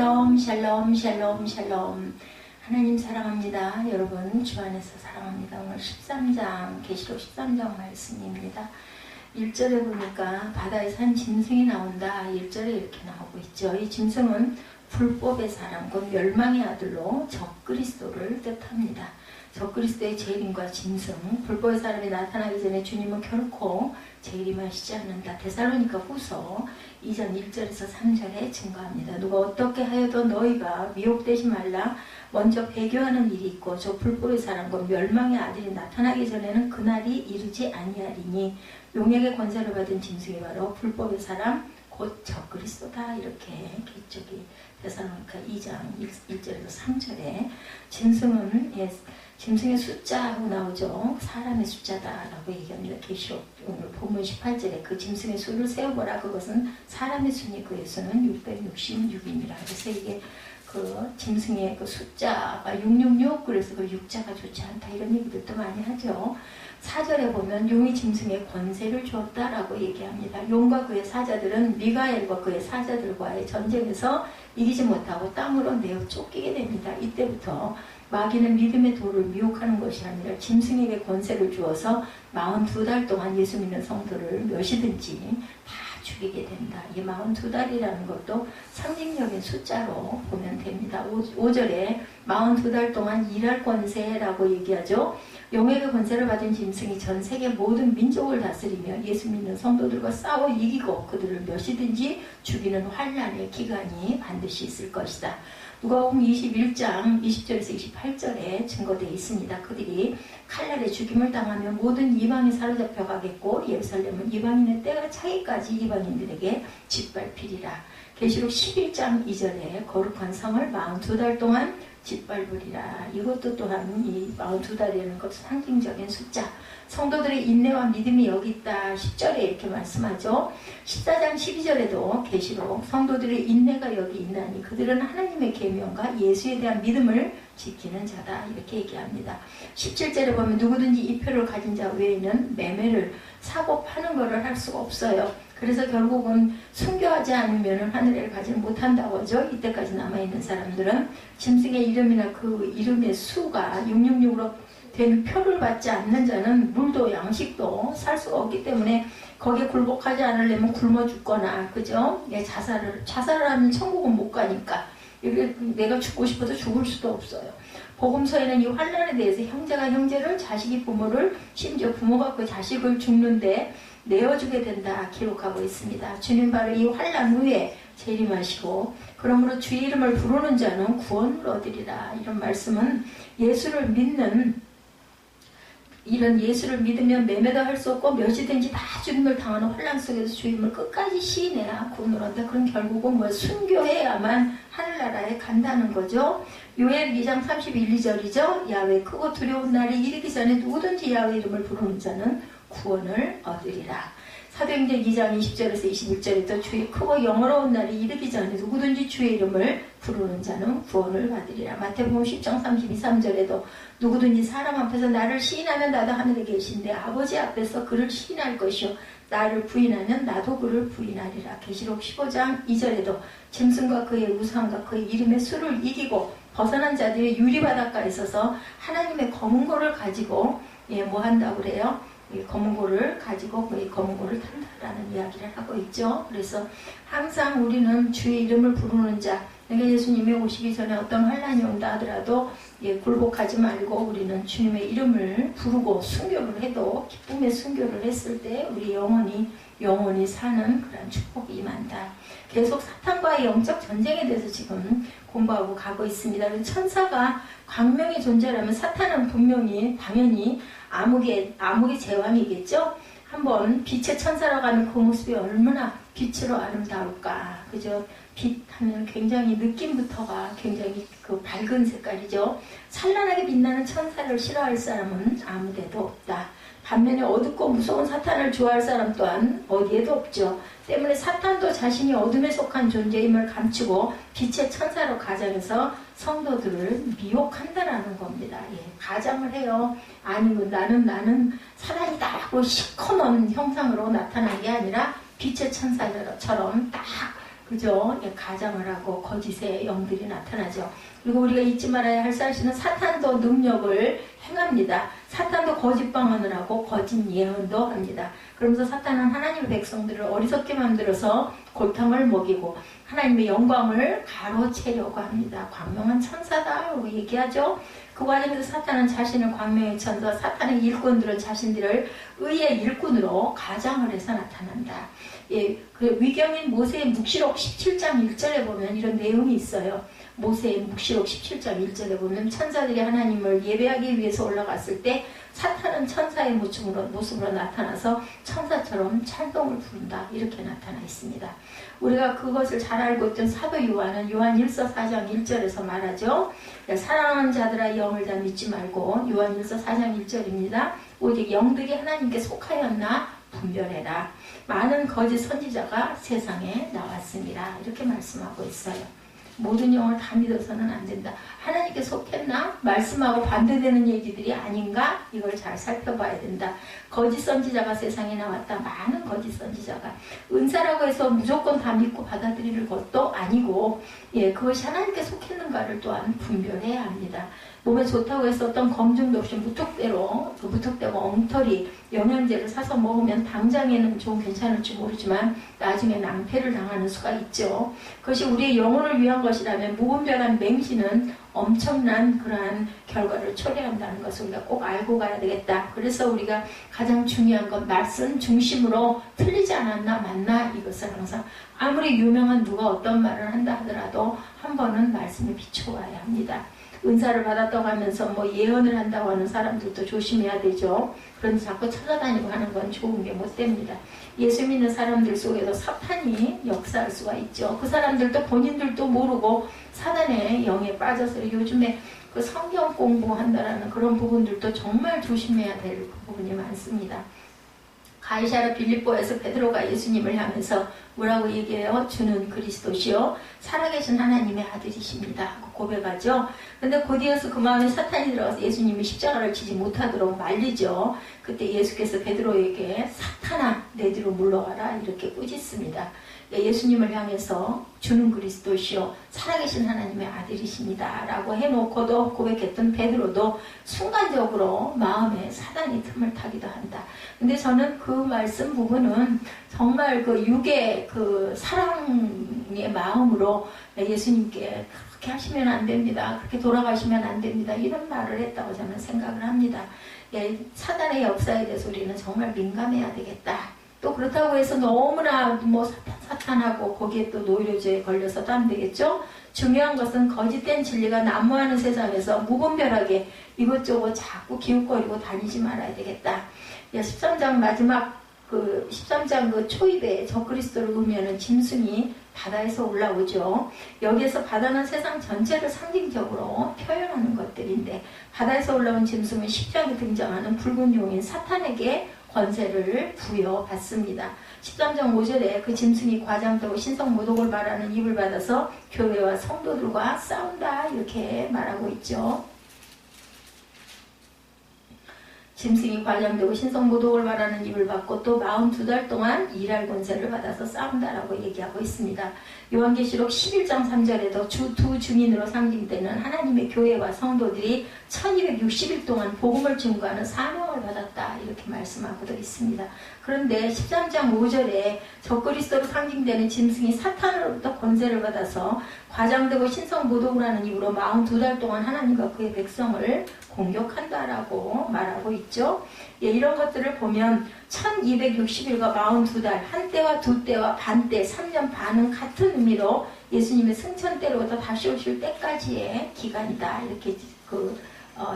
샬롬 샬롬 샬롬 샬롬. 하나님 사랑합니다. 여러분 주 안에서 사랑합니다. 오늘 13장 계시록 13장 말씀입니다. 1절에 보니까 바다에 산 짐승이 나온다. 1절에 이렇게 나오고 있죠. 이 짐승은 불법의 사람, 곧 멸망의 아들로 적그리스도를 뜻합니다. 적그리스도의 재림과 짐승, 불법의 사람이 나타나기 전에 주님은 결코 재림하시지 않는다. 데살로니가 후서 2장 1절에서 3절에 증거합니다. 누가 어떻게 하여도 너희가 미혹되지 말라. 먼저 배교하는 일이 있고 저 불법의 사람과 멸망의 아들이 나타나기 전에는 그날이 이르지 아니하리니 용에게 권세를 받은 짐승이 바로 불법의 사람 곧 적그리스도다. 이렇게 저기 데살로니가 2장 1절에서 3절에 짐승은 짐승의 숫자하고 나오죠. 사람의 숫자다라고 얘기합니다. 계시록 오늘 본문 18절에 그 짐승의 수를 세어보라. 그것은 사람의 수니 그의 수는 666입니다. 그래서 이게 그 짐승의 그 숫자가 666, 그래서 그 6자가 좋지 않다 이런 얘기들도 많이 하죠. 4절에 보면 용이 짐승의 권세를 주었다라고 얘기합니다. 용과 그의 사자들은 미가엘과 그의 사자들과의 전쟁에서 이기지 못하고 땅으로 내어 쫓기게 됩니다. 이때부터 마귀는 믿음의 도를 미혹하는 것이 아니라 짐승에게 권세를 주어서 42달 동안 예수 믿는 성도를 몇이든지 다 죽이게 된다. 이 42달이라는 것도 상징적인 숫자로 보면 됩니다. 5절에 42달 동안 일할 권세라고 얘기하죠. 용에게 권세를 받은 짐승이 전 세계 모든 민족을 다스리며 예수 믿는 성도들과 싸워 이기고 그들을 몇이든지 죽이는 환난의 기간이 반드시 있을 것이다. 누가복음 21장 20절에서 28절에 증거되어 있습니다. 그들이 칼날에 죽임을 당하며 모든 이방이 사로잡혀 가겠고 예루살렘은 이방인의 때가 차기까지 이방인들에게 짓밟히리라. 계시록 11장 2절에 거룩한 성을 42달 동안 짓밟으리라. 이것도 또한 이 42달이라는 것은 상징적인 숫자. 성도들의 인내와 믿음이 여기 있다. 10절에 이렇게 말씀하죠. 14장 12절에도 계시록 성도들의 인내가 여기 있나니 그들은 하나님의 계명과 예수에 대한 믿음을 지키는 자다. 이렇게 얘기합니다. 17절에 보면 누구든지 이 표를 가진 자 외에는 매매를 사고 파는 것을 할 수가 없어요. 그래서 결국은 순교하지 않으면 하늘을 가지 못한다고 하죠. 이때까지 남아있는 사람들은 짐승의 이름이나 그 이름의 수가 666으로 된 표를 받지 않는 자는 물도 양식도 살 수가 없기 때문에 거기에 굴복하지 않으려면 굶어 죽거나, 그죠? 자살을 하면 천국은 못 가니까. 내가 죽고 싶어도 죽을 수도 없어요. 복음서에는 이 환난에 대해서 형제가 형제를, 자식이 부모를, 심지어 부모가 그 자식을 죽는데 내어주게 된다 기록하고 있습니다. 주님 바로 이 환난 후에 재림하시고 그러므로 주의 이름을 부르는 자는 구원을 얻으리라. 이런 말씀은 예수를 믿는, 이런 예수를 믿으면 매매도 할 수 없고 몇이든지 다 죽임을 당하는 환난 속에서 주님을 끝까지 시인해야 구원을 얻는다. 그럼 결국은 순교해야만 하늘나라에 간다는 거죠. 요엘 2장 31, 2절이죠. 야외 크고 두려운 날이 이르기 전에 누구든지 야외 이름을 부르는 자는 구원을 얻으리라. 사도행전 2장 20절에서 21절에도 주의 크고 영어로운 날이 이르기 전에 누구든지 주의 이름을 부르는 자는 구원을 받으리라. 마태복음 10장 32, 3절에도 누구든지 사람 앞에서 나를 시인하면 나도 하늘에 계신데 아버지 앞에서 그를 시인할 것이요 나를 부인하면 나도 그를 부인하리라. 계시록 15장 2절에도 짐승과 그의 우상과 그의 이름의 수를 이기고 벗어난 자들이 유리바닷가에 있어서 하나님의 검은 고를 가지고 뭐 한다고 그래요? 이 검은고를 가지고 이 검은고를 탄다라는 이야기를 하고 있죠. 그래서 항상 우리는 주의 이름을 부르는 자, 내가 예수님이 오시기 전에 어떤 환난이 온다 하더라도 굴복하지 말고 우리는 주님의 이름을 부르고 순교를 해도 기쁨의 순교를 했을 때 우리 영원히 사는 그런 축복이 임한다. 계속 사탄과의 영적 전쟁에 대해서 지금 공부하고 가고 있습니다. 천사가 광명의 존재라면 사탄은 분명히 당연히 암흑의 제왕이겠죠. 한번 빛의 천사라고 하는 그 모습이 얼마나 빛으로 아름다울까. 그죠? 빛 하면 굉장히 느낌부터가 굉장히 그 밝은 색깔이죠. 찬란하게 빛나는 천사를 싫어할 사람은 아무데도 없다. 반면에 어둡고 무서운 사탄을 좋아할 사람 또한 어디에도 없죠. 때문에 사탄도 자신이 어둠에 속한 존재임을 감추고 빛의 천사로 가장해서 성도들을 미혹한다라는 겁니다. 가장을 해요. 아니면 나는 사단이다 하고 시커먼 형상으로 나타난 게 아니라 빛의 천사처럼 딱 그죠? 가장을 하고 거짓의 영들이 나타나죠. 그리고 우리가 잊지 말아야 할 사실은 사탄도 능력을 행합니다. 사탄도 거짓 방언을 하고 거짓 예언도 합니다. 그러면서 사탄은 하나님의 백성들을 어리석게 만들어서 골탕을 먹이고 하나님의 영광을 가로채려고 합니다. 광명한 천사다라고 얘기하죠. 그 과정에서 사탄은 자신을 광명의 천사, 사탄의 일꾼들은 자신들을 의의 일꾼으로 가장을 해서 나타난다. 예, 그 위경인 모세의 묵시록 17장 1절에 보면 이런 내용이 있어요. 모세의 묵시록 17장 1절에 보면 천사들이 하나님을 예배하기 위해서 올라갔을 때 사탄은 천사의 모습으로 나타나서 천사처럼 찬송을 부른다. 이렇게 나타나 있습니다. 우리가 그것을 잘 알고 있던 사도 요한은 요한 1서 4장 1절에서 말하죠. 사랑하는 자들아 영을 다 믿지 말고 요한 1서 4장 1절입니다. 오직 영들이 하나님께 속하였나 분별해라. 많은 거짓 선지자가 세상에 나왔습니다. 이렇게 말씀하고 있어요. 모든 영을 다 믿어서는 안 된다. 하나님께 속했나? 말씀하고 반대되는 얘기들이 아닌가? 이걸 잘 살펴봐야 된다. 거짓 선지자가 세상에 나왔다. 많은 거짓 선지자가. 은사라고 해서 무조건 다 믿고 받아들일 것도 아니고, 예, 그것이 하나님께 속했는가를 또한 분별해야 합니다. 몸에 좋다고 해서 어떤 검증도 없이 무턱대고 엉터리 영양제를 사서 먹으면 당장에는 좀 괜찮을지 모르지만 나중에 낭패를 당하는 수가 있죠. 그것이 우리의 영혼을 위한 것이라면 무분별한 맹신은 엄청난 그러한 결과를 초래한다는 것을 우리가 꼭 알고 가야 되겠다. 그래서 우리가 가장 중요한 건 말씀 중심으로 틀리지 않았나 맞나 이것을 항상 아무리 유명한 누가 어떤 말을 한다 하더라도 한 번은 말씀에 비춰와야 합니다. 은사를 받았다고 하면서 뭐 예언을 한다고 하는 사람들도 조심해야 되죠. 그런데 자꾸 찾아다니고 하는 건 좋은 게 못 됩니다. 예수 믿는 사람들 속에도 사탄이 역사할 수가 있죠. 그 사람들도 본인들도 모르고 사단의 영에 빠져서 요즘에 그 성경 공부한다라는 그런 부분들도 정말 조심해야 될 부분이 많습니다. 가이사랴 빌립보에서 베드로가 예수님을 향해서 뭐라고 얘기해요? 주는 그리스도시요 살아계신 하나님의 아들이십니다 하고 고백하죠. 근데 곧이어서 그 마음에 사탄이 들어가서 예수님이 십자가를 지지 못하도록 말리죠. 그때 예수께서 베드로에게 사탄아 내 뒤로 물러가라 이렇게 꾸짖습니다. 예수님을 향해서 주는 그리스도시요 살아계신 하나님의 아들이십니다 라고 해놓고도 고백했던 베드로도 순간적으로 마음에 사단이 틈을 타기도 한다. 근데 저는 그 말씀 부분은 정말 그 육의 그 사랑의 마음으로 예수님께 그렇게 하시면 안 됩니다. 그렇게 돌아가시면 안 됩니다. 이런 말을 했다고 저는 생각을 합니다. 사단의 역사에 대해서 우리는 정말 민감해야 되겠다. 또 그렇다고 해서 너무나 뭐 사탄하고 거기에 또 노이로제에 걸려서도 안 되겠죠. 중요한 것은 거짓된 진리가 난무하는 세상에서 무분별하게 이것저것 자꾸 기웃거리고 다니지 말아야 되겠다. 13장 마지막 그 13장 그 초입에 적그리스도를 보면은 짐승이 바다에서 올라오죠. 여기에서 바다는 세상 전체를 상징적으로 표현하는 것들인데 바다에서 올라온 짐승은 10장에 등장하는 붉은 용인 사탄에게 권세를 부여받습니다. 13장 5절에 그 짐승이 과장되고 신성모독을 말하는 입을 받아서 교회와 성도들과 싸운다 이렇게 말하고 있죠. 짐승이 과장되고 신성모독을 말하는 입을 받고 또 42달 동안 일할 권세를 받아서 싸운다라고 얘기하고 있습니다. 요한계시록 11장 3절에도 두 증인으로 상징되는 하나님의 교회와 성도들이 1260일 동안 복음을 증거하는 사명을 받았다 이렇게 말씀하고도 있습니다. 그런데 13장 5절에 적그리스도로 상징되는 짐승이 사탄으로부터 권세를 받아서 과장되고 신성모독을 하는 입으로 42달 동안 하나님과 그의 백성을 공격한다라고 말하고 있죠. 예, 이런 것들을 보면 1260일과 42달, 한때와 두때와 반때, 3년 반은 같은 의미로 예수님의 승천 때로부터 다시 오실 때까지의 기간이다. 이렇게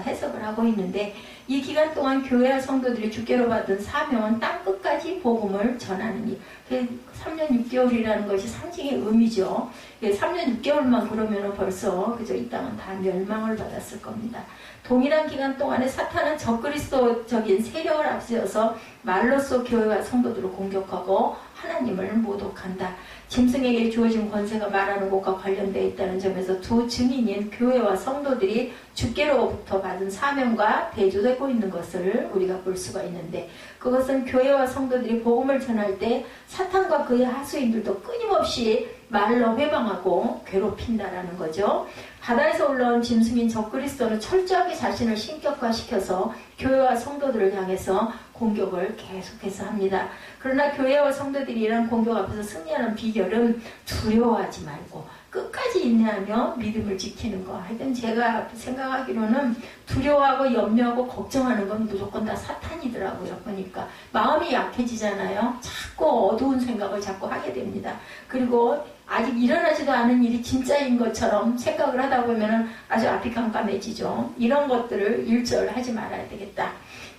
해석을 하고 있는데 이 기간 동안 교회와 성도들이 주께로 받은 사명은 땅끝까지 복음을 전하는 일. 3년 6개월이라는 것이 상징의 의미죠. 3년 6개월만 그러면 벌써 그저 이 땅은 다 멸망을 받았을 겁니다. 동일한 기간 동안에 사탄은 적그리스도적인 세력을 앞세워서 말로써 교회와 성도들을 공격하고 하나님을 모독한다. 짐승에게 주어진 권세가 말하는 것과 관련되어 있다는 점에서 두 증인인 교회와 성도들이 주께로부터 받은 사명과 대조되고 있는 것을 우리가 볼 수가 있는데 그것은 교회와 성도들이 복음을 전할 때 사탄과 그의 하수인들도 끊임없이 말로 회방하고 괴롭힌다라는 거죠. 바다에서 올라온 짐승인 적그리스도는 철저하게 자신을 신격화시켜서 교회와 성도들을 향해서 공격을 계속해서 합니다. 그러나 교회와 성도들이 이런 공격 앞에서 승리하는 비결은 두려워하지 말고 끝까지 인내하며 믿음을 지키는 거. 하여튼 제가 생각하기로는 두려워하고 염려하고 걱정하는 건 무조건 다 사탄이더라고요. 보니까 마음이 약해지잖아요. 자꾸 어두운 생각을 자꾸 하게 됩니다. 그리고 아직 일어나지도 않은 일이 진짜인 것처럼 생각을 하다 보면 아주 앞이 깜깜해지죠. 이런 것들을 일절하지 말아야 되겠다.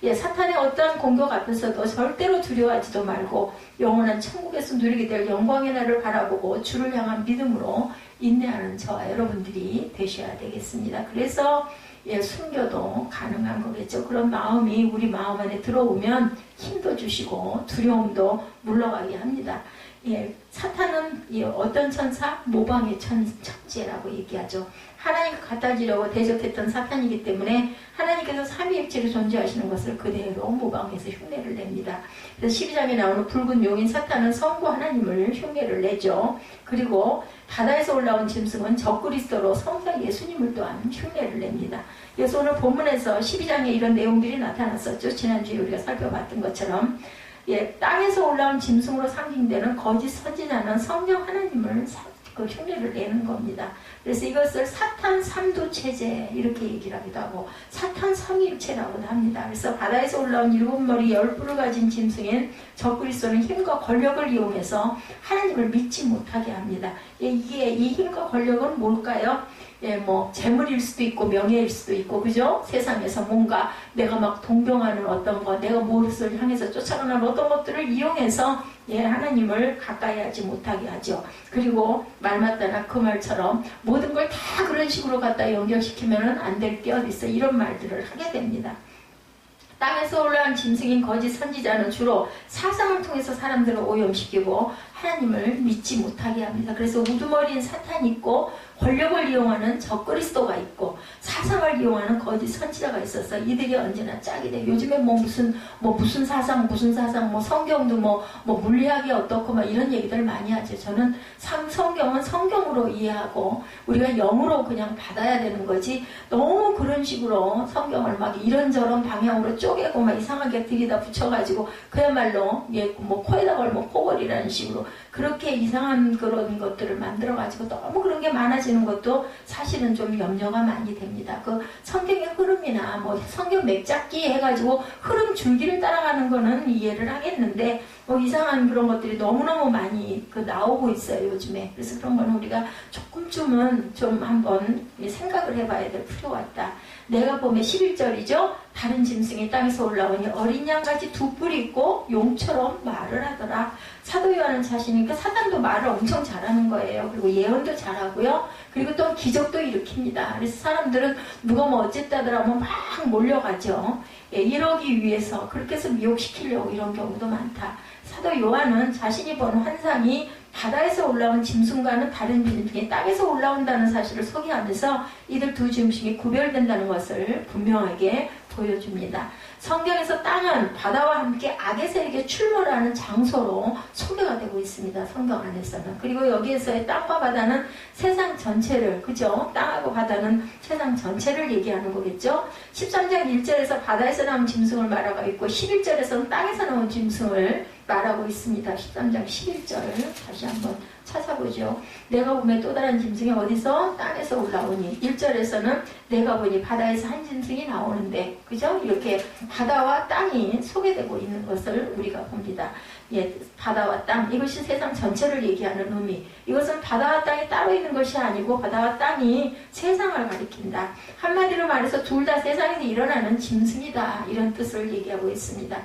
예, 사탄의 어떠한 공격 앞에서도 절대로 두려워하지도 말고 영원한 천국에서 누리게 될 영광의 날을 바라보고 주를 향한 믿음으로 인내하는 저와 여러분들이 되셔야 되겠습니다. 그래서 예, 순교도 가능한 거겠죠. 그런 마음이 우리 마음 안에 들어오면 힘도 주시고 두려움도 물러가게 합니다. 예, 사탄은 예, 어떤 천사? 모방의 천지라고 얘기하죠. 하나님과 같아지려고 대적했던 사탄이기 때문에 하나님께서 삼위일체로 존재하시는 것을 그대로 모방해서 흉내를 냅니다. 그래서 12장에 나오는 붉은 용인 사탄은 성부 하나님을 흉내를 내죠. 그리고 바다에서 올라온 짐승은 적그리스도로 성자 예수님을 또한 흉내를 냅니다. 그래서 오늘 본문에서 12장에 이런 내용들이 나타났었죠. 지난주에 우리가 살펴봤던 것처럼 예, 땅에서 올라온 짐승으로 상징되는 거짓 선지자는 성령 하나님을 그 흉내를 내는 겁니다. 그래서 이것을 사탄 삼두체제 이렇게 얘기를 하기도 하고 사탄 삼위일체라고도 합니다. 그래서 바다에서 올라온 7머리 10뿔을 가진 짐승인 적그리스도는 힘과 권력을 이용해서 하나님을 믿지 못하게 합니다. 이게 이 힘과 권력은 뭘까요? 예, 뭐 재물일 수도 있고 명예일 수도 있고 그죠? 세상에서 뭔가 내가 막 동경하는 어떤 것, 내가 무엇을 향해서 쫓아가는 어떤 것들을 이용해서 예, 하나님을 가까이 하지 못하게 하죠. 그리고 말 맞다나 그 말처럼 모든 걸 다 그런 식으로 갖다 연결시키면 안 될 게 어디 있어. 이런 말들을 하게 됩니다. 땅에서 올라온 짐승인 거짓 선지자는 주로 사상을 통해서 사람들을 오염시키고 하나님을 믿지 못하게 합니다. 그래서 우두머리인 사탄이 있고 권력을 이용하는 적그리스도가 있고 사상을 이용하는 거짓 선지자가 있어서 이들이 언제나 짝이 돼. 요즘에 무슨 사상 뭐 성경도 뭐 물리학이 어떻고 막 이런 얘기들 많이 하죠. 저는 성경은 성경으로 이해하고 우리가 영으로 그냥 받아야 되는 거지 너무 그런 식으로 성경을 막 이런저런 방향으로 쪼개고 막 이상하게 들이다 붙여가지고 그야말로 예, 뭐 코에다 걸고 코걸이라는 식으로 그렇게 이상한 그런 것들을 만들어가지고 너무 그런 게 많아지는 것도 사실은 좀 염려가 많이 됩니다. 그 성경의 흐름이나 뭐 성경 맥잡기 해가지고 흐름 줄기를 따라가는 거는 이해를 하겠는데 뭐 이상한 그런 것들이 너무너무 많이 나오고 있어요, 요즘에. 그래서 그런 거는 우리가 조금쯤은 좀 한번 생각을 해봐야 될 필요가 있다. 내가 보면 11절이죠. 다른 짐승이 땅에서 올라오니 어린 양같이 두 뿔이 있고 용처럼 말을 하더라. 사도 요한은 자신이니까 사탄도 말을 엄청 잘하는 거예요. 그리고 예언도 잘하고요. 그리고 또 기적도 일으킵니다. 그래서 사람들은 누가 뭐 어쨌다더라 하면 막 몰려가죠. 예, 이러기 위해서 그렇게 해서 미혹시키려고 이런 경우도 많다. 사도 요한은 자신이 본 환상이 바다에서 올라온 짐승과는 다른 짐승이 땅에서 올라온다는 사실을 소개하면서 이들 두 짐승이 구별된다는 것을 분명하게 보여줍니다. 성경에서 땅은 바다와 함께 악의 세력에 출몰하는 장소로 소개가 되고 있습니다. 성경 안에서는. 그리고 여기에서의 땅과 바다는 세상 전체를, 그죠? 땅하고 바다는 세상 전체를 얘기하는 거겠죠? 13장 1절에서 바다에서 나온 짐승을 말하고 있고 11절에서는 땅에서 나온 짐승을 말하고 있습니다. 13장 11절 다시 한번 찾아보죠. 내가 보면 또 다른 짐승이 어디서? 땅에서 올라오니. 1절에서는 내가 보니 바다에서 한 짐승이 나오는데, 그죠? 이렇게 바다와 땅이 소개되고 있는 것을 우리가 봅니다. 예, 바다와 땅, 이것이 세상 전체를 얘기하는 의미. 이것은 바다와 땅이 따로 있는 것이 아니고 바다와 땅이 세상을 가리킨다. 한마디로 말해서 둘 다 세상에서 일어나는 짐승이다. 이런 뜻을 얘기하고 있습니다.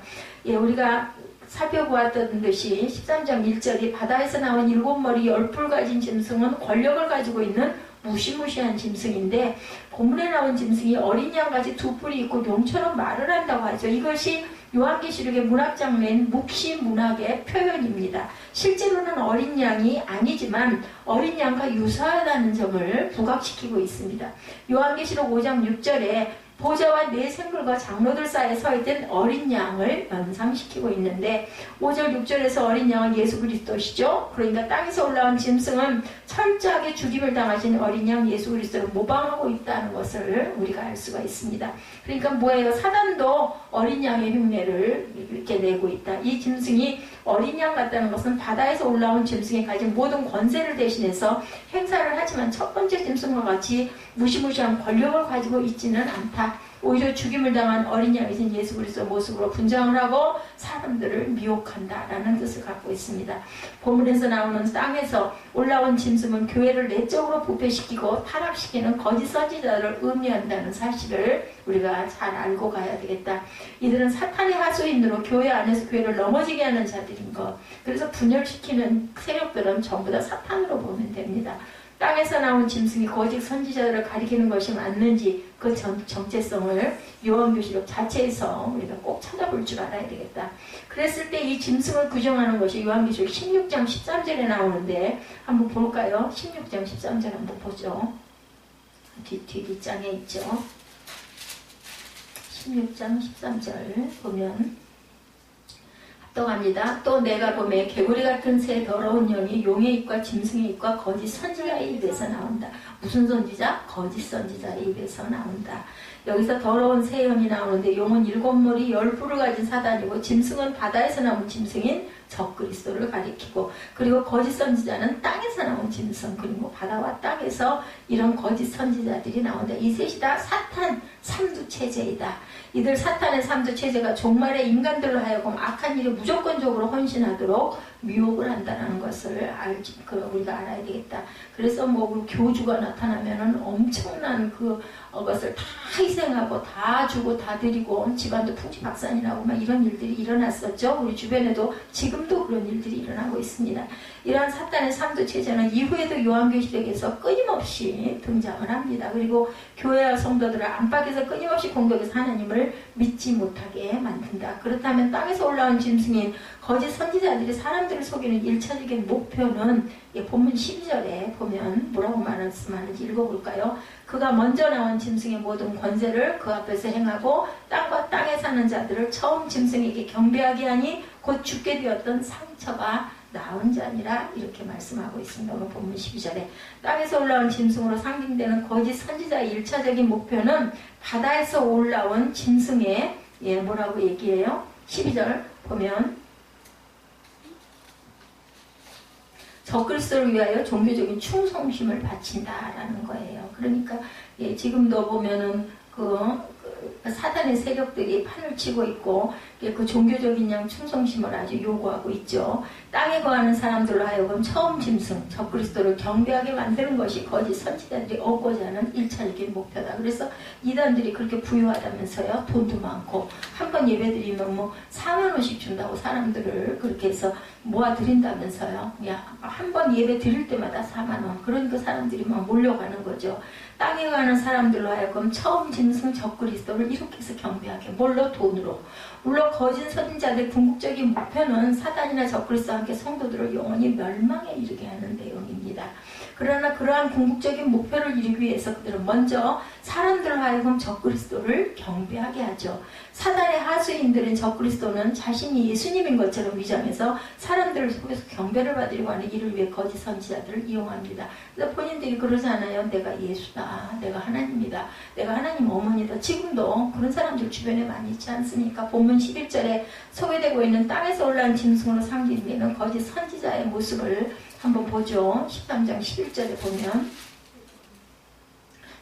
예, 우리가 살펴보았던 듯이 13장 1절이 바다에서 나온 7머리 10뿔 가진 짐승은 권력을 가지고 있는 무시무시한 짐승인데 본문에 나온 짐승이 어린 양같이 두 뿔이 있고 용처럼 말을 한다고 하죠. 이것이 요한계시록의 문학 장르인 묵시 문학의 표현입니다. 실제로는 어린 양이 아니지만 어린 양과 유사하다는 점을 부각시키고 있습니다. 요한계시록 5장 6절에 보좌와 네 생물과 장로들 사이에 서 있던 어린 양을 연상시키고 있는데 5절 6절에서 어린 양은 예수 그리스도시죠. 그러니까 땅에서 올라온 짐승은 철저하게 죽임을 당하신 어린 양 예수 그리스도를 모방하고 있다는 것을 우리가 알 수가 있습니다. 그러니까 뭐예요? 사단도 어린 양의 흉내를 이렇게 내고 있다. 이 짐승이 어린 양 같다는 것은 바다에서 올라온 짐승이 가진 모든 권세를 대신해서 행사를 하지만 첫 번째 짐승과 같이 무시무시한 권력을 가지고 있지는 않다. 오히려 죽임을 당한 어린 양이신 예수 그리스도 모습으로 분장을 하고 사람들을 미혹한다라는 뜻을 갖고 있습니다. 본문에서 나오는 땅에서 올라온 짐승은 교회를 내적으로 부패시키고 타락시키는 거짓 선지자들을 의미한다는 사실을 우리가 잘 알고 가야 되겠다. 이들은 사탄의 하수인으로 교회 안에서 교회를 넘어지게 하는 자들인 것. 그래서 분열시키는 세력들은 전부 다 사탄으로 보면 됩니다. 땅에서 나온 짐승이 거짓 선지자들을 가리키는 것이 맞는지 그 정체성을 요한계시록 자체에서 우리가 꼭 찾아볼 줄 알아야 되겠다. 그랬을 때 이 짐승을 규정하는 것이 요한계시록 16장 13절에 나오는데 한번 볼까요? 16장 13절 한번 보죠. 뒷장에 있죠. 16장 13절 보면 합동합니다. 또 내가 보매 개구리 같은 새 더러운 영이 용의 입과 짐승의 입과 거짓 선지자의 입에서 나온다. 무슨 선지자? 거짓 선지자의 입에서 나온다. 여기서 더러운 새 영이 나오는데 용은 7머리 10뿔을 가진 사단이고 짐승은 바다에서 나온 짐승인 적그리스도를 가리키고 그리고 거짓 선지자는 땅에서 나온 짐승 그리고 바다와 땅에서 이런 거짓 선지자들이 나온다. 이 셋이 다 사탄 삼두체제이다. 이들 사탄의 삼두체제가 종말의 인간들로 하여금 악한 일에 무조건적으로 헌신하도록 미혹을 한다는 것을 우리가 알아야 되겠다. 그래서 뭐 교주가 나타나면은 엄청난 것을 다 희생하고 다 주고 다 드리고 집안도 풍지박산이 나고 막 이런 일들이 일어났었죠. 우리 주변에도 지금도 그런 일들이 일어나고 있습니다. 이러한 사탄의 삼두체제는 이후에도 요한계시록에서 끊임없이 등장을 합니다. 그리고 교회와 성도들을 안팎에서 끊임없이 공격해서 하나님을 믿지 못하게 만든다. 그렇다면 땅에서 올라온 짐승인 거짓 선지자들이 사람들을 속이는 1차적인 목표는 본문 12절에 보면 뭐라고 말씀하는지 읽어볼까요? 그가 먼저 나온 짐승의 모든 권세를 그 앞에서 행하고 땅과 땅에 사는 자들을 처음 짐승에게 경배하게 하니 곧 죽게 되었던 상처가 나온 자니라 이렇게 말씀하고 있습니다. 오늘 본문 12절에 땅에서 올라온 짐승으로 상징되는 거짓 선지자의 1차적인 목표는 바다에서 올라온 짐승의 뭐라고 얘기해요? 12절 보면 적그리스도를 위하여 종교적인 충성심을 바친다라는 거예요. 그러니까 지금도 보면은 사단의 세력들이 판을 치고 있고 그 종교적인 충성심을 아주 요구하고 있죠. 땅에 거하는 사람들로 하여금 처음 짐승 적그리스도를 경배하게 만드는 것이 거짓 선지자들이 얻고자 하는 1차적인 목표다. 그래서 이단들이 그렇게 부유하다면서요. 돈도 많고 한 번 예배드리면 뭐 4만 원씩 준다고 사람들을 그렇게 해서 모아드린다면서요. 한 번 예배 드릴 때마다 4만 원. 그러니까 사람들이 막 몰려가는 거죠. 땅에 가는 사람들로 하여금 처음 짐승 적그리스도를 이렇게 해서 경배하게. 뭘로? 돈으로. 물론 거짓 선지자들의 궁극적인 목표는 사단이나 적그리스도와 함께 성도들을 영원히 멸망에 이르게 하는 내용입니다. 그러나 그러한 궁극적인 목표를 이루기 위해서 그들은 먼저 사람들을 하여금 적그리스도를 경배하게 하죠. 사단의 하수인들인 적그리스도는 자신이 예수님인 것처럼 위장해서 사람들을 속여서 경배를 받으려고 하는 이를 위해 거짓 선지자들을 이용합니다. 그래서 본인들이 그러잖아요. 내가 예수다. 내가 하나님이다. 내가 하나님 어머니다. 지금도 그런 사람들 주변에 많이 있지 않습니까? 본문 11절에 소개되고 있는 땅에서 올라온 짐승으로 상징되는 거짓 선지자의 모습을 한번 보죠. 13장 11절에 보면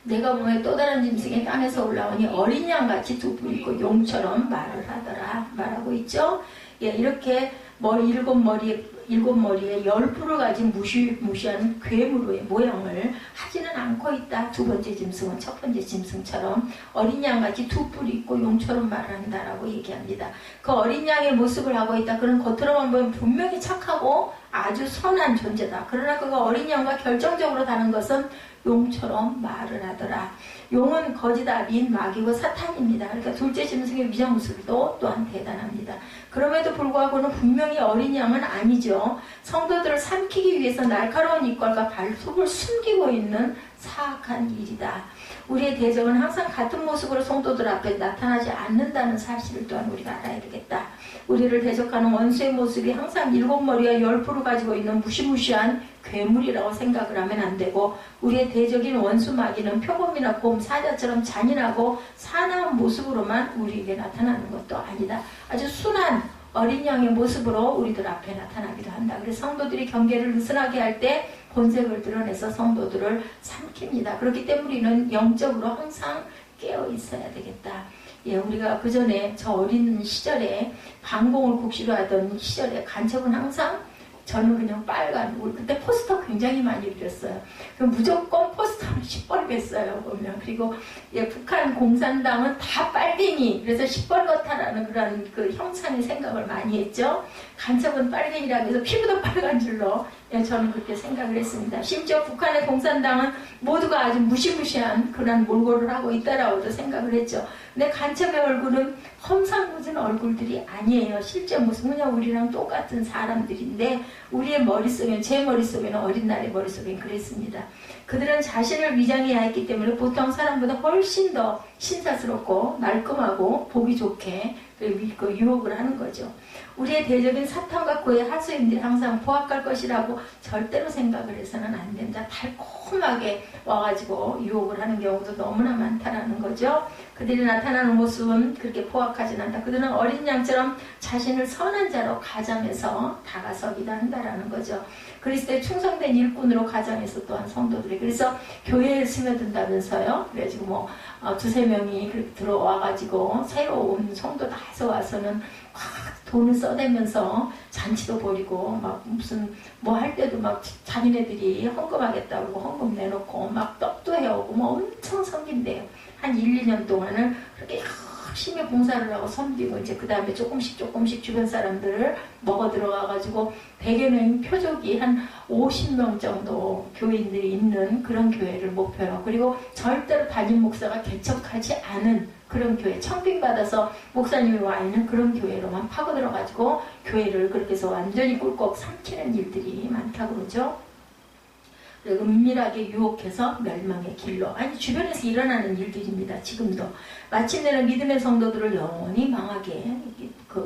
내가 보면 또 다른 짐승이 땅에서 올라오니 어린 양같이 두 뿔 있고 용처럼 말을 하더라 말하고 있죠. 이렇게 일곱 머리에 10뿔을 가진 무시한 괴물의 모양을 하지는 않고 있다. 두 번째 짐승은 첫 번째 짐승처럼 어린 양같이 두 뿔이 있고 용처럼 말한다라고 얘기합니다. 그 어린 양의 모습을 하고 있다. 그런 겉으로만 보면 분명히 착하고 아주 선한 존재다. 그러나 그가 어린 양과 결정적으로 다른 것은 용처럼 말을 하더라. 용은 거짓아 민 마귀고 사탄입니다. 그러니까 둘째 짐승의 위장 모습도 또한 대단합니다. 그럼에도 불구하고는 분명히 어린 양은 아니죠. 성도들을 삼키기 위해서 날카로운 이빨과 발톱을 숨기고 있는 사악한 일이다. 우리의 대적은 항상 같은 모습으로 성도들 앞에 나타나지 않는다는 사실을 또한 우리가 알아야 되겠다. 우리를 대적하는 원수의 모습이 항상 7머리와 10뿔을 가지고 있는 무시무시한 괴물이라고 생각을 하면 안 되고, 우리의 대적인 원수 마귀는 표범이나 곰, 사자처럼 잔인하고 사나운 모습으로만 우리에게 나타나는 것도 아니다. 아주 순한 어린 양의 모습으로 우리들 앞에 나타나기도 한다. 그래서 성도들이 경계를 느슨하게 할 때 본색을 드러내서 성도들을 삼킵니다. 그렇기 때문에 우리는 영적으로 항상 깨어 있어야 되겠다. 예, 우리가 그 전에 저 어린 시절에 방공을 국시로 하던 시절에 간첩은 항상 저는 그냥 빨간, 우리 그때 포스터 굉장히 많이 그렸어요. 그럼 무조건 포스터는 시뻘갰어요, 보면. 그리고 예, 북한 공산당은 다 빨갱이, 그래서 시뻘겋다라는 그런 그 형상의 생각을 많이 했죠. 간첩은 빨갱이라고 해서 피부도 빨간 줄로 예, 저는 그렇게 생각을 했습니다. 심지어 북한의 공산당은 모두가 아주 무시무시한 그런 몰골을 하고 있다라고도 생각을 했죠. 근데 간첩의 얼굴은 험상궂은 얼굴들이 아니에요. 실제 모습은 그냥 우리랑 똑같은 사람들인데, 우리의 머릿속에는, 제 머릿속에는 어린 날의 머릿속에는 그랬습니다. 그들은 자신을 위장해야 했기 때문에 보통 사람보다 훨씬 더 신사스럽고 말끔하고 보기 좋게 그 유혹을 하는 거죠. 우리의 대적인 사탄과 그의 하수인들이 항상 포악할 것이라고 절대로 생각을 해서는 안 된다. 달콤하게 와가지고 유혹을 하는 경우도 너무나 많다라는 거죠. 그들이 나타나는 모습은 그렇게 포악하진 않다. 그들은 어린 양처럼 자신을 선한 자로 가장해서 다가서기도 한다라는 거죠. 그리스도의 충성된 일꾼으로 가장해서 또한 성도들이, 그래서 교회에 스며든다면서요. 그래가지고 뭐 두세 명이 들어와가지고 새로운 성도 다 해서 와서는 막 돈을 써대면서 잔치도 벌이고 막 무슨 뭐 할 때도 막 자기네들이 헌금하겠다고 그러고 헌금 내놓고 막 떡도 해오고 뭐 엄청 섬긴대요. 한 1, 2년 동안은 그렇게 열심히 봉사를 하고 섬기고, 이제 그 다음에 조금씩 주변 사람들을 먹어 들어가가지고 100여 명 표적이 한 50명 정도 교인들이 있는 그런 교회를 목표로, 그리고 절대로 담임 목사가 개척하지 않은 그런 교회, 청빙받아서 목사님이 와 있는 그런 교회로만 파고들어가지고 교회를 그렇게 해서 완전히 꿀꺽 삼키는 일들이 많다고 그러죠. 은밀하게 유혹해서 멸망의 길로, 아니 주변에서 일어나는 일들입니다. 지금도 마침내는 믿음의 성도들을 영원히 망하게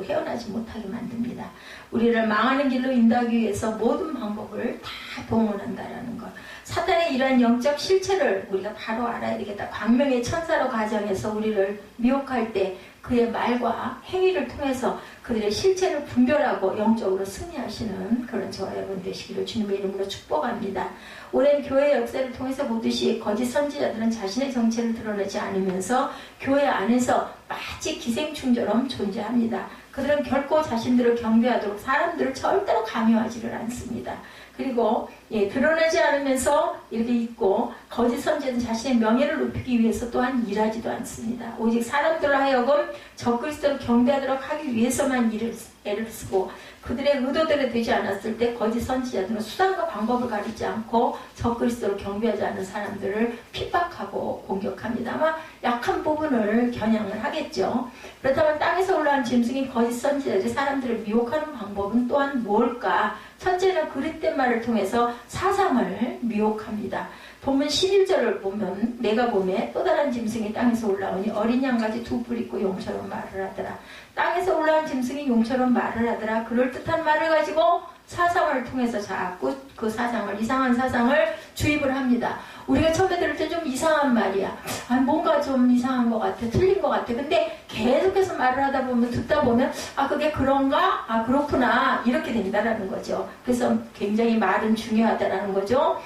헤어나지 못하게 만듭니다. 우리를 망하는 길로 인도하기 위해서 모든 방법을 다 동원한다라는 것. 사탄의 이러한 영적 실체를 우리가 바로 알아야 되겠다. 광명의 천사로 가정해서 우리를 미혹할 때 그의 말과 행위를 통해서 그들의 실체를 분별하고 영적으로 승리하시는 그런 저와 여러분 되시기를 주님의 이름으로 축복합니다. 오랜 교회 역사를 통해서 보듯이 거짓 선지자들은 자신의 정체를 드러내지 않으면서 교회 안에서 마치 기생충처럼 존재합니다. 그들은 결코 자신들을 경배하도록 사람들을 절대로 강요하지를 않습니다. 그리고 드러내지 않으면서 이렇게 있고, 거짓 선지자는 자신의 명예를 높이기 위해서 또한 일하지도 않습니다. 오직 사람들로 하여금 적그리스도를 경배하도록 하기 위해서만 애를 쓰고, 그들의 의도대로 되지 않았을 때 거짓 선지자들은 수단과 방법을 가리지 않고 적그리스도를 경배하지 않는 사람들을 핍박하고 공격합니다. 아마 약한 부분을 겨냥을 하겠죠. 그렇다면 땅에서 올라온 짐승이 거짓 선지자들이 사람들을 미혹하는 방법은 또한 뭘까? 첫째는 그릇된 말을 통해서 사상을 미혹합니다. 본문 11절을 보면, 내가 보매 또 다른 짐승이 땅에서 올라오니 어린 양같이 두 뿔 있고 용처럼 말을 하더라. 땅에서 올라온 짐승이 용처럼 말을 하더라. 그럴듯한 말을 가지고 사상을 통해서 자꾸 그 사상을, 이상한 사상을 주입을 합니다. 우리가 처음에 들을 때 좀 이상한 말이야. 뭔가 좀 이상한 것 같아. 틀린 것 같아. 근데 계속해서 말을 하다 보면, 듣다 보면, 그게 그런가? 그렇구나. 이렇게 된다라는 거죠. 그래서 굉장히 말은 중요하다라는 거죠.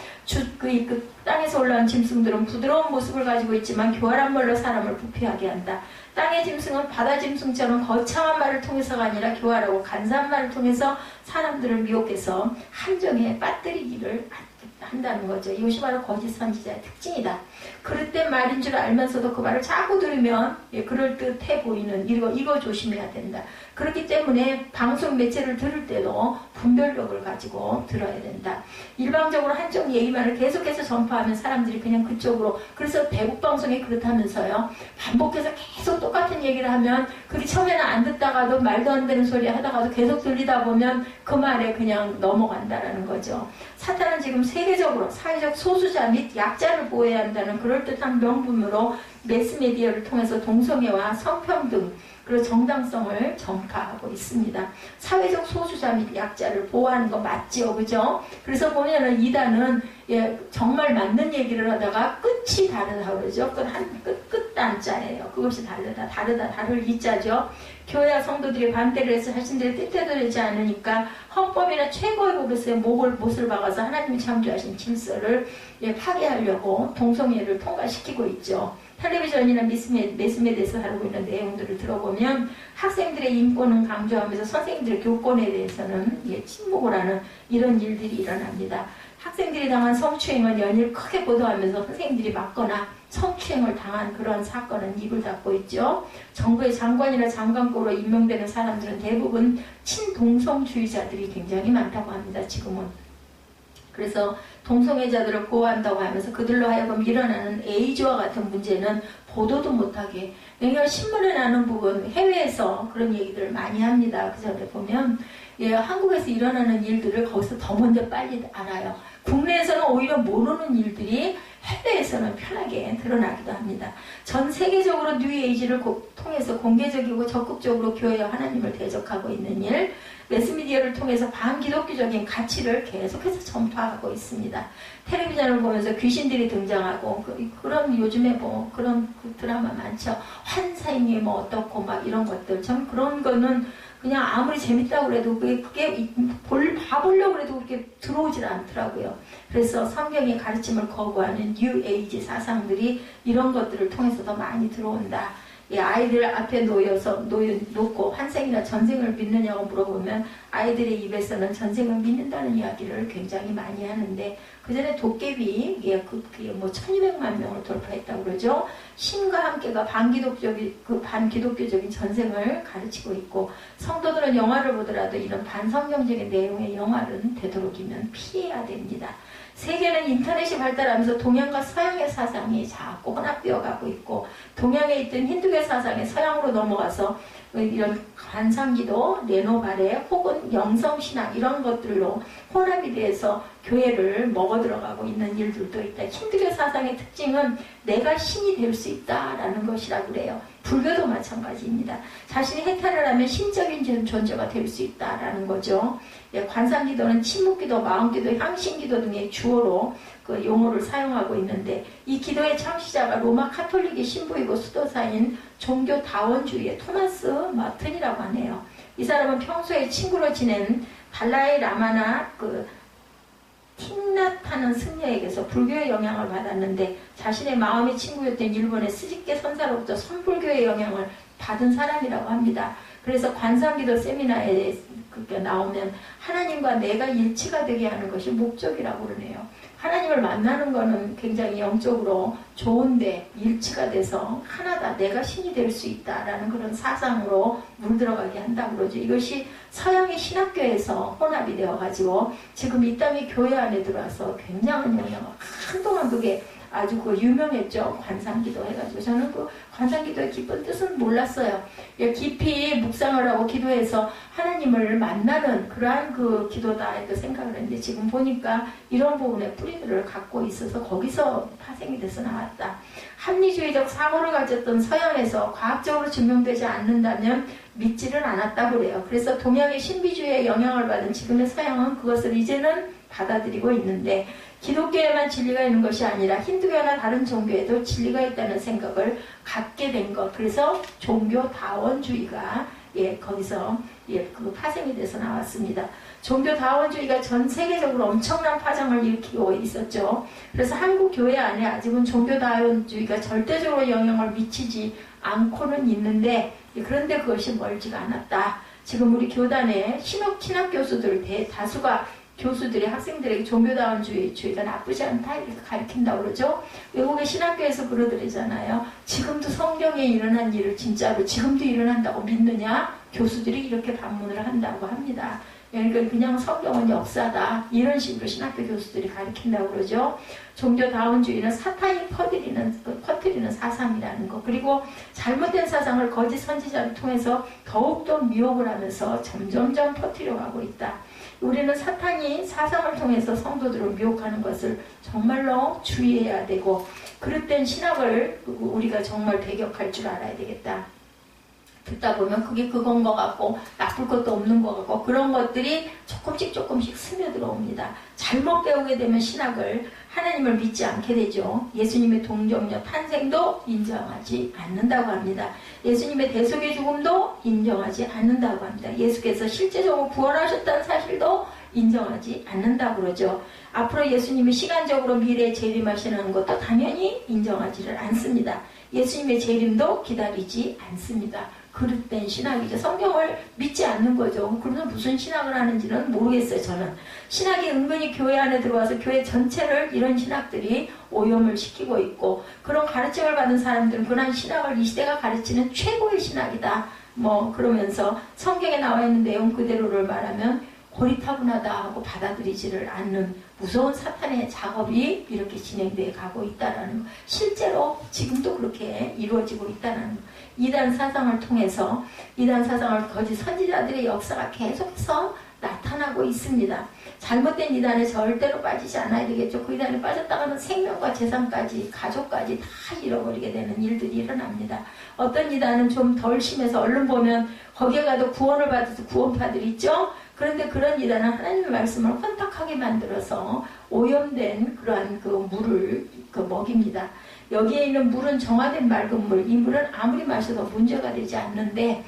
그 땅에서 올라온 짐승들은 부드러운 모습을 가지고 있지만 교활한 말로 사람을 부패하게 한다. 땅의 짐승은 바다 짐승처럼 거창한 말을 통해서가 아니라 교활하고 간사한 말을 통해서 사람들을 미혹해서 함정에 빠뜨리기를 한다는 거죠. 이것이 바로 거짓 선지자의 특징이다. 그릇된 말인 줄 알면서도 그 말을 자꾸 들으면 그럴듯해 보이는 이거 조심해야 된다. 그렇기 때문에 방송 매체를 들을 때도 분별력을 가지고 들어야 된다. 일방적으로 한쪽 얘기만을 계속해서 전파하면 사람들이 그냥 그쪽으로, 그래서 대북 방송이 그렇다면서요. 반복해서 계속 똑같은 얘기를 하면 그게 처음에는 안 듣다가도 말도 안 되는 소리 하다가도 계속 들리다 보면 그 말에 그냥 넘어간다라는 거죠. 사탄은 지금 세계적으로 사회적 소수자 및 약자를 보호해야 한다는 그럴듯한 명분으로 매스미디어를 통해서 동성애와 성평등 그리고 정당성을 전파하고 있습니다. 사회적 소수자 및 약자를 보호하는 거 맞죠, 그죠? 그래서 보면은 이단은 정말 맞는 얘기를 하다가 끝이 다르다 그러죠. 끝단자예요. 그것이 다를 이자죠. 교회와 성도들이 반대를 해서 자신들의 뜻대로 되지 않으니까 헌법이나 최고의 법에서의 못을 박아서 하나님이 창조하신 질서를 파괴하려고 동성애를 통과시키고 있죠. 텔레비전이나 매스미디어에서 다루고 있는 내용들을 들어보면 학생들의 인권을 강조하면서 선생님들의 교권에 대해서는 침묵을 하는 이런 일들이 일어납니다. 학생들이 당한 성추행은 연일 크게 보도하면서 선생님들이 맞거나 성추행을 당한 그런 사건은 입을 닫고 있죠. 정부의 장관이나 장관급으로 임명되는 사람들은 대부분 친동성주의자들이 굉장히 많다고 합니다. 지금은. 그래서 동성애자들을 보호한다고 하면서 그들로 하여금 일어나는 에이즈와 같은 문제는 보도도 못하게, 왜냐하면 신문에 나는 부분 해외에서 그런 얘기들을 많이 합니다. 그 전에 보면 한국에서 일어나는 일들을 거기서 더 먼저 빨리 알아요. 국내에서는 오히려 모르는 일들이 해외에서는 편하게 드러나기도 합니다. 전 세계적으로 뉴에이지를 통해서 공개적이고 적극적으로 교회와 하나님을 대적하고 있는 일, 매스미디어를 통해서 반기독교적인 가치를 계속해서 전파하고 있습니다. 텔레비전을 보면서 귀신들이 등장하고 그런 요즘에 그런 드라마 많죠. 환상이 어떻고 막 이런 것들, 참 그런 거는 그냥 아무리 재밌다고 해도 그게 봐보려고 해도 그렇게 들어오질 않더라고요. 그래서 성경의 가르침을 거부하는 뉴에이지 사상들이 이런 것들을 통해서 더 많이 들어온다. 아이들 앞에 놓고 환생이나 전생을 믿느냐고 물어보면 아이들의 입에서는 전생을 믿는다는 이야기를 굉장히 많이 하는데, 그 전에 도깨비, 그게 1200만 명을 돌파했다고 그러죠. 신과 함께가 반기독교적인 전생을 가르치고 있고, 성도들은 영화를 보더라도 이런 반성경적인 내용의 영화는 되도록이면 피해야 됩니다. 세계는 인터넷이 발달하면서 동양과 서양의 사상이 자꾸 혼합되어 가고 있고, 동양에 있던 힌두교 사상이 서양으로 넘어가서 이런 관상기도, 레노바레 혹은 영성신앙 이런 것들로 혼합이 돼서 교회를 먹어들어가고 있는 일들도 있다. 힌두교 사상의 특징은 내가 신이 될 수 있다라는 것이라고 그래요. 불교도 마찬가지입니다. 자신이 해탈을 하면 신적인 존재가 될 수 있다라는 거죠. 관상기도는 침묵기도, 마음기도, 향신기도 등의 주어로 그 용어를 사용하고 있는데, 이 기도의 창시자가 로마 카톨릭의 신부이고 수도사인 종교 다원주의의 토마스 마튼이라고 하네요. 이 사람은 평소에 친구로 지낸 달라이 라마나 틱나타는 승려에게서 불교의 영향을 받았는데, 자신의 마음의 친구였던 일본의 스즈케 선사로부터 선불교의 영향을 받은 사람이라고 합니다. 그래서 관상기도 세미나에 나오면 하나님과 내가 일치가 되게 하는 것이 목적이라고 그러네요. 하나님을 만나는 거는 굉장히 영적으로 좋은데 일치가 돼서 하나다, 내가 신이 될 수 있다라는 그런 사상으로 물들어가게 한다고 그러죠. 이것이 서양의 신학교에서 혼합이 되어가지고 지금 이 땅이 교회 안에 들어와서 굉장한 영향을, 한동안 그게 아주 유명했죠. 관상기도 해가지고. 저는 그 관상기도의 깊은 뜻은 몰랐어요. 깊이 묵상을 하고 기도해서 하나님을 만나는 그러한 그 기도다 이렇게 생각을 했는데, 지금 보니까 이런 부분에 뿌리들을 갖고 있어서 거기서 파생이 돼서 나왔다. 합리주의적 사고를 가졌던 서양에서 과학적으로 증명되지 않는다면 믿지를 않았다고 그래요. 그래서 동양의 신비주의에 영향을 받은 지금의 서양은 그것을 이제는 받아들이고 있는데, 기독교에만 진리가 있는 것이 아니라 힌두교나 다른 종교에도 진리가 있다는 생각을 갖게 된 것. 그래서 종교 다원주의가 거기서 그 파생이 돼서 나왔습니다. 종교 다원주의가 전 세계적으로 엄청난 파장을 일으키고 있었죠. 그래서 한국 교회 안에 아직은 종교 다원주의가 절대적으로 영향을 미치지 않고는 있는데, 그런데 그것이 멀지가 않았다. 지금 우리 교단의 신학 교수들 대다수가 교수들이 학생들에게 종교다원주의가 나쁘지 않다 이렇게 가르친다고 그러죠. 외국의 신학교에서 그러더래잖아요. 지금도 성경에 일어난 일을 진짜로 지금도 일어난다고 믿느냐? 교수들이 이렇게 반문을 한다고 합니다. 그러니까 그냥 성경은 역사다 이런 식으로 신학교 교수들이 가르친다고 그러죠. 종교다운주의는 사탄이 퍼뜨리는 사상이라는 거, 그리고 잘못된 사상을 거짓 선지자를 통해서 더욱더 미혹을 하면서 점점점 퍼뜨려가고 있다. 우리는 사탄이 사상을 통해서 성도들을 미혹하는 것을 정말로 주의해야 되고, 그릇된 신학을 우리가 정말 배격할 줄 알아야 되겠다. 듣다 보면 그게 그건 것 같고 나쁠 것도 없는 것 같고 그런 것들이 조금씩 스며들어옵니다. 잘못 배우게 되면 신학을, 하나님을 믿지 않게 되죠. 예수님의 동정녀 탄생도 인정하지 않는다고 합니다. 예수님의 대속의 죽음도 인정하지 않는다고 합니다. 예수께서 실제적으로 부활하셨다는 사실도 인정하지 않는다고 그러죠. 앞으로 예수님이 시간적으로 미래에 재림하시는 것도 당연히 인정하지를 않습니다. 예수님의 재림도 기다리지 않습니다. 그릇된 신학이죠. 성경을 믿지 않는 거죠. 그러면 무슨 신학을 하는지는 모르겠어요. 저는 신학이 은근히 교회 안에 들어와서 교회 전체를 이런 신학들이 오염을 시키고 있고, 그런 가르침을 받은 사람들은 그런 신학을 이 시대가 가르치는 최고의 신학이다 그러면서 성경에 나와 있는 내용 그대로를 말하면 고리타분하다 하고 받아들이지를 않는 무서운 사탄의 작업이 이렇게 진행되어 가고 있다는 거. 실제로 지금도 그렇게 이루어지고 있다는 거. 이단 사상을 통해서, 이단 사상을 거짓 선지자들의 역사가 계속해서 나타나고 있습니다. 잘못된 이단에 절대로 빠지지 않아야 되겠죠. 그 이단에 빠졌다가는 생명과 재산까지, 가족까지 다 잃어버리게 되는 일들이 일어납니다. 어떤 이단은 좀 덜 심해서 얼른 보면 거기에 가도 구원을 받아서 구원파들이 있죠. 그런데 그런 이단은 하나님의 말씀을 혼탁하게 만들어서 오염된 그러한 그 물을 먹입니다. 여기에 있는 물은 정화된 맑은 물, 이 물은 아무리 마셔도 문제가 되지 않는데,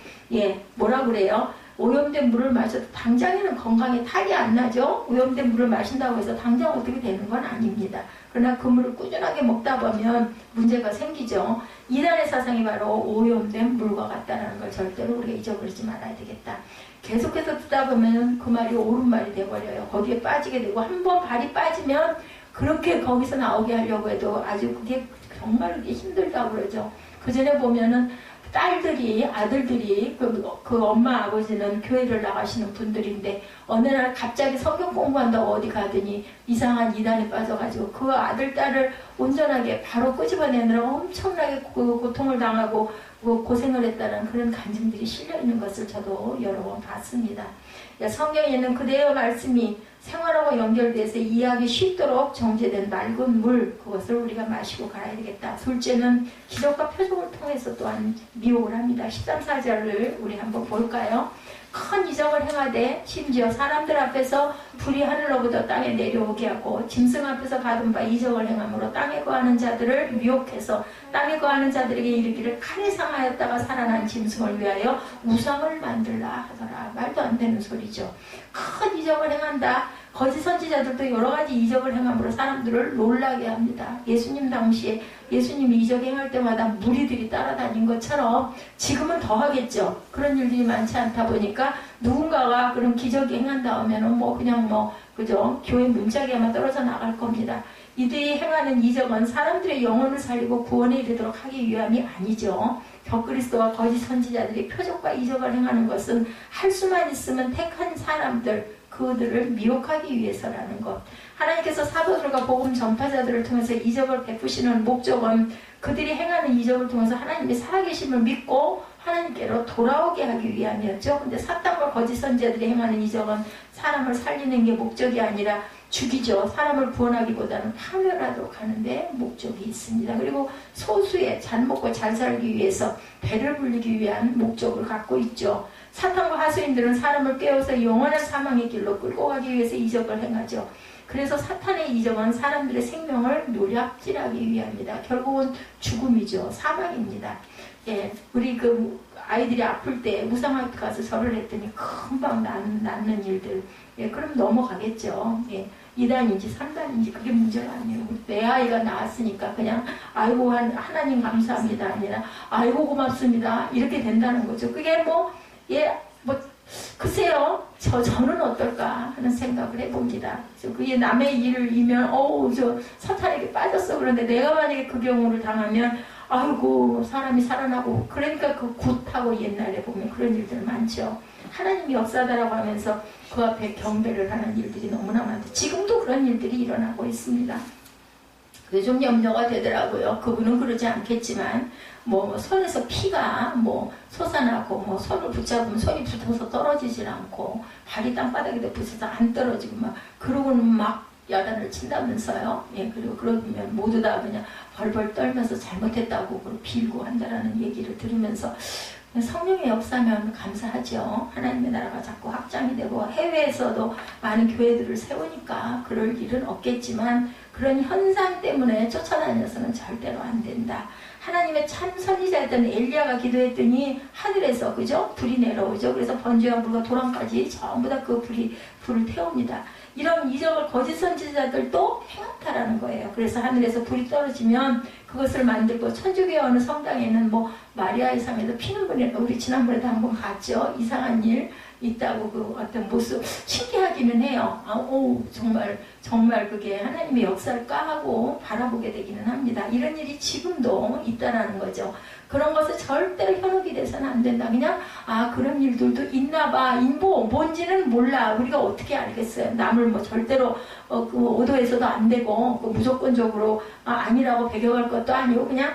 뭐라 그래요? 오염된 물을 마셔도 당장에는 건강에 탈이 안 나죠? 오염된 물을 마신다고 해서 당장 어떻게 되는 건 아닙니다. 그러나 그 물을 꾸준하게 먹다 보면 문제가 생기죠. 이단의 사상이 바로 오염된 물과 같다는 걸 절대로 우리가 잊어버리지 말아야 되겠다. 계속해서 듣다 보면 그 말이 옳은 말이 돼버려요. 거기에 빠지게 되고, 한번 발이 빠지면 그렇게 거기서 나오게 하려고 해도 아주 그게 정말 힘들다고 그러죠. 그 전에 보면은 딸들이, 아들들이, 그 엄마, 아버지는 교회를 나가시는 분들인데, 어느 날 갑자기 성경 공부한다고 어디 가더니 이상한 이단에 빠져가지고 그 아들, 딸을 온전하게 바로 끄집어내느라 엄청나게 고통을 당하고 고생을 했다는 그런 간증들이 실려있는 것을 저도 여러 번 봤습니다. 성경에는 그대의 말씀이 생활하고 연결돼서 이해하기 쉽도록 정제된 맑은 물, 그것을 우리가 마시고 가야 되겠다. 둘째는 기적과 표적을 통해서 또한 미혹을 합니다. 13사절을 우리 한번 볼까요? 큰 이적을 행하되 심지어 사람들 앞에서 불이 하늘로부터 땅에 내려오게 하고 짐승 앞에서 받은 바 이적을 행함으로 땅에 거하는 자들을 미혹해서 땅에 거하는 자들에게 이르기를 칼에 상하였다가 살아난 짐승을 위하여 우상을 만들라 하더라. 말도 안 되는 소리죠. 큰 이적을 행한다. 거짓 선지자들도 여러 가지 이적을 행함으로 사람들을 놀라게 합니다. 예수님 당시에 예수님이 이적 행할 때마다 무리들이 따라다닌 것처럼 지금은 더 하겠죠. 그런 일들이 많지 않다 보니까 누군가가 그런 기적이 행한다 하면은 그죠? 교회 문짝에만 떨어져 나갈 겁니다. 이들이 행하는 이적은 사람들의 영혼을 살리고 구원에 이르도록 하기 위함이 아니죠. 격그리스도와 거짓 선지자들이 표적과 이적을 행하는 것은 할 수만 있으면 택한 사람들, 그들을 미혹하기 위해서라는 것. 하나님께서 사도들과 복음 전파자들을 통해서 이적을 베푸시는 목적은 그들이 행하는 이적을 통해서 하나님의 살아계심을 믿고 하나님께로 돌아오게 하기 위함이었죠. 근데 사탄과 거짓 선지자들이 행하는 이적은 사람을 살리는 게 목적이 아니라 죽이죠. 사람을 구원하기보다는 파멸하도록 하는데 목적이 있습니다. 그리고 소수의 잘 먹고 잘 살기 위해서 배를 불리기 위한 목적을 갖고 있죠. 사탄과 하수인들은 사람을 깨워서 영원한 사망의 길로 끌고 가기 위해서 이적을 행하죠. 그래서 사탄의 이적은 사람들의 생명을 노략질하기 위함이다. 결국은 죽음이죠. 사망입니다. 우리 아이들이 아플 때 무상학교 가서 절을 했더니 금방 낫는 일들. 그럼 넘어가겠죠. 이단인지 3단인지 그게 문제가 아니에요. 내 아이가 나았으니까 그냥 아이고 하나님 감사합니다 아니라 아이고 고맙습니다 이렇게 된다는 거죠. 그게 글쎄요, 저는 어떨까 하는 생각을 해봅니다. 그게 남의 일을 이면, 저 사탄에게 빠졌어. 그런데 내가 만약에 그 경우를 당하면, 아이고 사람이 살아나고 그러니까 그 굿하고 옛날에 보면 그런 일들 많죠. 하나님이 역사다라고 하면서 그 앞에 경배를 하는 일들이 너무나 많은데 지금도 그런 일들이 일어나고 있습니다. 그게 좀 염려가 되더라고요. 그분은 그러지 않겠지만 뭐 손에서 피가 뭐 솟아나고 뭐 손을 붙잡으면 손이 붙어서 떨어지질 않고 발이 땅바닥에 붙어서 안 떨어지고 막 그러고는 막 야단을 친다면서요. 예, 그리고 그러면 모두 다 그냥 벌벌 떨면서 잘못했다고 빌고 한다라는 얘기를 들으면서 성령의 역사면 감사하죠. 하나님의 나라가 자꾸 확장이 되고 해외에서도 많은 교회들을 세우니까 그럴 일은 없겠지만 그런 현상 때문에 쫓아다녀서는 절대로 안 된다. 하나님의 참 선지자였던 엘리야가 기도했더니 하늘에서 그죠? 불이 내려오죠. 그래서 번제와 물과 도랑까지 전부 다 그 불을 태웁니다. 이런 이적을 거짓 선지자들도 행한다라는 거예요. 그래서 하늘에서 불이 떨어지면 그것을 만들고 천주교회 어느 성당에는 뭐 마리아의 상에서 피는 분이 우리 지난번에도 한번 봤죠. 이상한 일 있다고 그 어떤 모습 신기하기는 해요. 오 정말 그게 하나님의 역사를 까하고 바라보게 되기는 합니다. 이런 일이 지금도 있다라는 거죠. 그런 것을 절대로 현혹이 돼서는 안 된다. 그냥 그런 일들도 있나봐. 뭔지는 몰라. 우리가 어떻게 알겠어요. 남을 뭐 절대로 그 오도해서도 안 되고 무조건적으로 아니라고 배격할 것도 아니고 그냥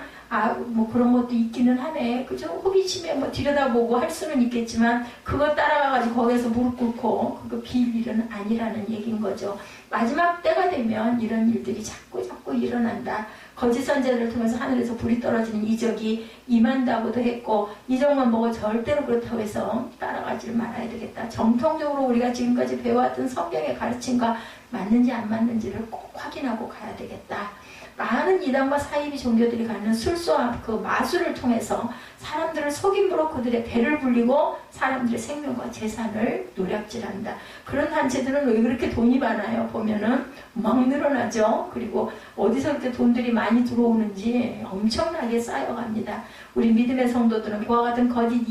뭐 그런 것도 있기는 하네. 그죠? 호기심에 뭐 들여다보고 할 수는 있겠지만 그거 따라가가지고 거기서 무릎 꿇고 그거 빌 일은 아니라는 얘기인 거죠. 마지막 때가 되면 이런 일들이 자꾸 일어난다. 거짓 선지자들을 통해서 하늘에서 불이 떨어지는 이적이 임한다고도 했고 이적만 보고 절대로 그렇다고 해서 따라가지를 말아야 되겠다. 정통적으로 우리가 지금까지 배워왔던 성경의 가르침과 맞는지 안 맞는지를 꼭 확인하고 가야 되겠다. 많은 이단과 사이비 종교들이 갖는 술수와 그 마술을 통해서 사람들을 속임으로 그들의 배를 불리고 사람들의 생명과 재산을 노략질한다. 그런 단체들은 왜 그렇게 돈이 많아요? 보면은 막 늘어나죠. 그리고 어디서 그렇게 돈들이 많이 들어오는지 엄청나게 쌓여갑니다. 우리 믿음의 성도들은 그와 같은 거짓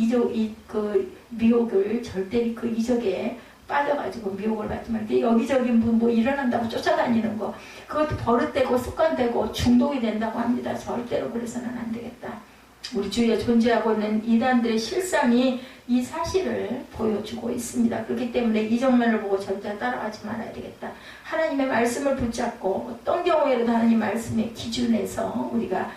미혹을 절대 그 이적에 빠져가지고 미혹을 받지만 여기저기 뭐 일어난다고 쫓아다니는 거 그것도 버릇되고 습관되고 중독이 된다고 합니다. 절대로 그래서는 안 되겠다. 우리 주위에 존재하고 있는 이단들의 실상이 이 사실을 보여주고 있습니다. 그렇기 때문에 이정면을 보고 절대 따라가지 말아야 되겠다. 하나님의 말씀을 붙잡고 어떤 경우에라도 하나님 말씀의 기준에서 우리가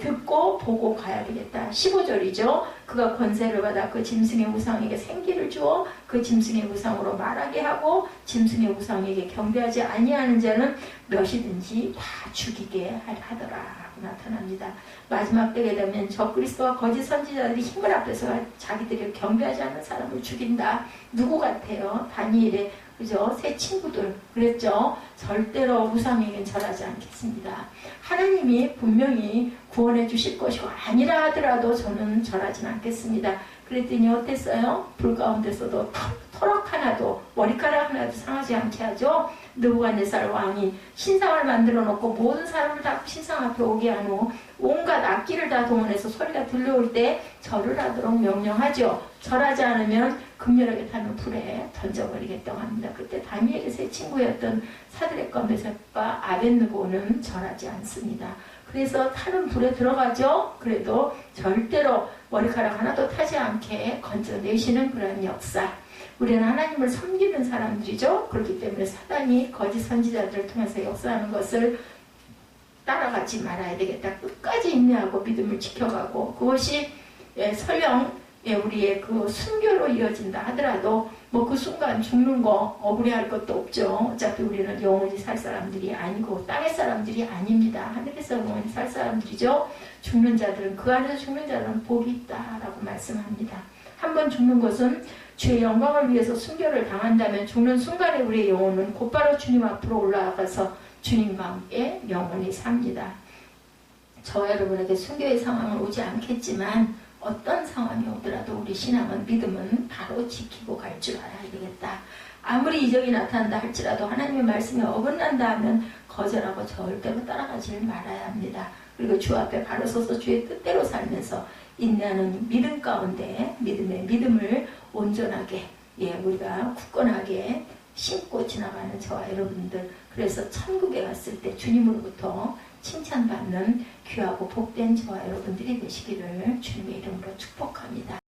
듣고 보고 가야 되겠다. 15절이죠. 그가 권세를 받아 그 짐승의 우상에게 생기를 주어 그 짐승의 우상으로 말하게 하고 짐승의 우상에게 경배하지 아니하는 자는 몇이든지 다 죽이게 하더라. 나타납니다. 마지막 때가 되면 적그리스도와 거짓 선지자들이 힘을 앞에서 자기들이 경배하지 않는 사람을 죽인다. 누구 같아요? 다니엘의 그죠? 새 친구들 그랬죠? 절대로 우상에겐 절하지 않겠습니다. 하나님이 분명히 구원해 주실 것이고 아니라 하더라도 저는 절하지 않겠습니다. 그랬더니 어땠어요? 불 가운데서도 터럭 하나도 머리카락 하나도 상하지 않게 하죠. 느부갓네살 왕이 신상을 만들어 놓고 모든 사람을 다 신상 앞에 오게 한 후 온갖 악기를 다 동원해서 소리가 들려올 때 절을 하도록 명령하죠. 절하지 않으면 극렬하게 타는 불에 던져버리겠다고 합니다. 그때 다니엘의 새 친구였던 사드락과 메삭과 아벳느고는 절하지 않습니다. 그래서 타는 불에 들어가죠. 그래도 절대로 머리카락 하나도 타지 않게 건져내시는 그런 역사. 우리는 하나님을 섬기는 사람들이죠. 그렇기 때문에 사단이 거짓 선지자들을 통해서 역사하는 것을 따라가지 말아야 되겠다. 끝까지 인내하고 믿음을 지켜가고 그것이 설령 우리의 그 순교로 이어진다 하더라도 뭐 그 순간 죽는 거 억울해할 것도 없죠. 어차피 우리는 영원히 살 사람들이 아니고 땅의 사람들이 아닙니다. 하늘에서 영원히 살 사람들이죠. 죽는 자들은 그 안에서 죽는 자들은 복이 있다라고 말씀합니다. 한번 죽는 것은 주의 영광을 위해서 순교를 당한다면 죽는 순간에 우리의 영혼은 곧바로 주님 앞으로 올라가서 주님과 함께 영원히 삽니다. 저와 여러분에게 순교의 상황은 오지 않겠지만 어떤 상황이 오더라도 우리 신앙은 믿음은 바로 지키고 갈 줄 알아야 되겠다. 아무리 이적이 나타난다 할지라도 하나님의 말씀에 어긋난다 하면 거절하고 절대로 따라가지 말아야 합니다. 그리고 주 앞에 바로 서서 주의 뜻대로 살면서 인내하는 믿음 가운데 믿음을 온전하게 우리가 굳건하게 신고 지나가는 저와 여러분들, 그래서 천국에 갔을 때 주님으로부터 칭찬받는 귀하고 복된 저와 여러분들이 되시기를 주님의 이름으로 축복합니다.